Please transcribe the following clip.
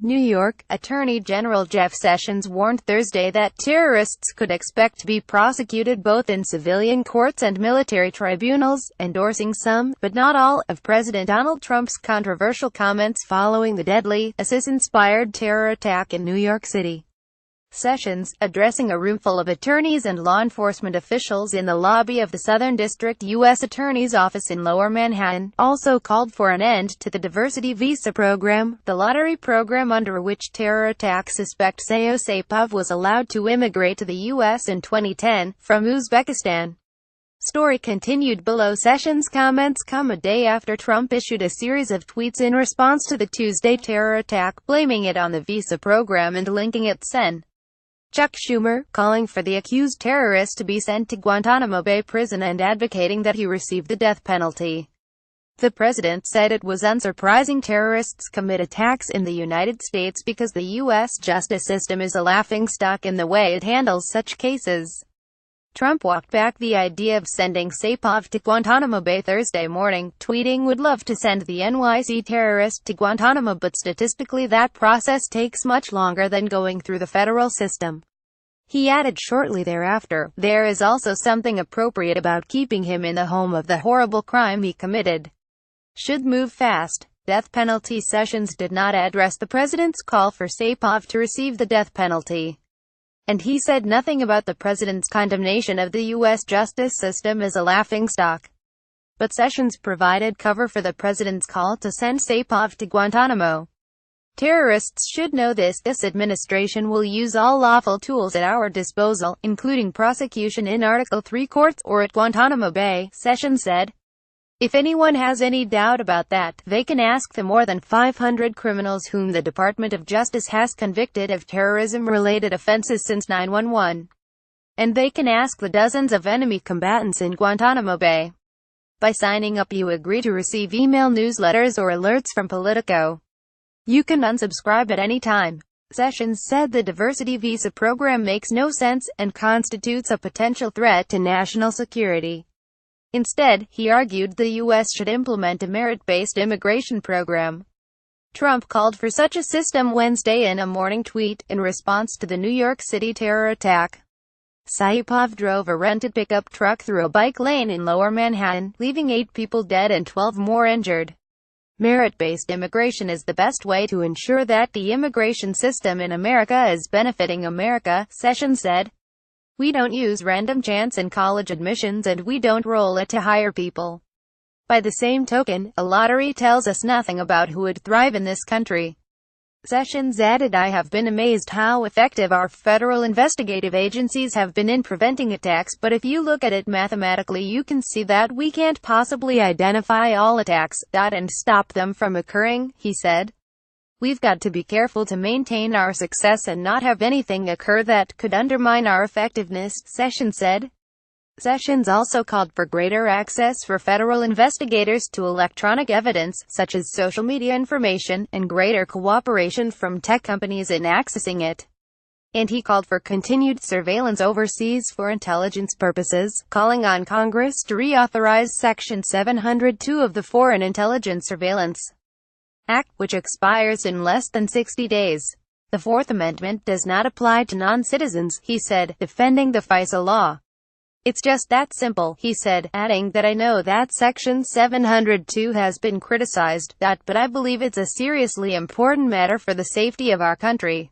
New York, Attorney General Jeff Sessions warned Thursday that terrorists could expect to be prosecuted both in civilian courts and military tribunals, endorsing some, but not all, of President Donald Trump's controversial comments following the deadly, ISIS-inspired terror attack in New York City. Sessions, addressing a roomful of attorneys and law enforcement officials in the lobby of the Southern District U.S. Attorney's Office in Lower Manhattan, also called for an end to the diversity visa program, the lottery program under which terror attack suspect Sayo Saipov was allowed to immigrate to the U.S. in 2010, from Uzbekistan. Story continued below. Sessions' comments come a day after Trump issued a series of tweets in response to the Tuesday terror attack, blaming it on the visa program and linking it Sen. Chuck Schumer, calling for the accused terrorist to be sent to Guantanamo Bay prison and advocating that he receive the death penalty. The president said it was unsurprising terrorists commit attacks in the United States because the U.S. justice system is a laughingstock in the way it handles such cases. Trump walked back the idea of sending Saipov to Guantanamo Bay Thursday morning, tweeting, "Would love to send the NYC terrorist to Guantanamo, but statistically that process takes much longer than going through the federal system." He added shortly thereafter, "There is also something appropriate about keeping him in the home of the horrible crime he committed. Should move fast." Death penalty. Sessions did not address the president's call for Saipov to receive the death penalty. And he said nothing about the president's condemnation of the U.S. justice system as a laughingstock. But Sessions provided cover for the president's call to send Saipov to Guantanamo. "Terrorists should know this. This administration will use all lawful tools at our disposal, including prosecution in Article 3 courts or at Guantanamo Bay," Sessions said. "If anyone has any doubt about that, they can ask the more than 500 criminals whom the Department of Justice has convicted of terrorism-related offenses since 9/11. And they can ask the dozens of enemy combatants in Guantanamo Bay. By signing up you agree to receive email newsletters or alerts from Politico. You can unsubscribe at any time." Sessions said the diversity visa program makes no sense, and constitutes a potential threat to national security. Instead, he argued the U.S. should implement a merit-based immigration program. Trump called for such a system Wednesday in a morning tweet, in response to the New York City terror attack. Saipov drove a rented pickup truck through a bike lane in Lower Manhattan, leaving 8 people dead and 12 more injured. "Merit-based immigration is the best way to ensure that the immigration system in America is benefiting America," Sessions said. "We don't use random chance in college admissions, and we don't roll it to hire people. By the same token, a lottery tells us nothing about who would thrive in this country." Sessions added, "I have been amazed how effective our federal investigative agencies have been in preventing attacks, but if you look at it mathematically you can see that we can't possibly identify all attacks, and stop them from occurring," he said. "We've got to be careful to maintain our success and not have anything occur that could undermine our effectiveness," Sessions said. Sessions also called for greater access for federal investigators to electronic evidence, such as social media information, and greater cooperation from tech companies in accessing it. And he called for continued surveillance overseas for intelligence purposes, calling on Congress to reauthorize Section 702 of the Foreign Intelligence Surveillance Act, which expires in less than 60 days. "The Fourth Amendment does not apply to non-citizens," he said, defending the FISA law. "It's just that simple," he said, adding that, "I know that Section 702 has been criticized, but I believe it's a seriously important matter for the safety of our country."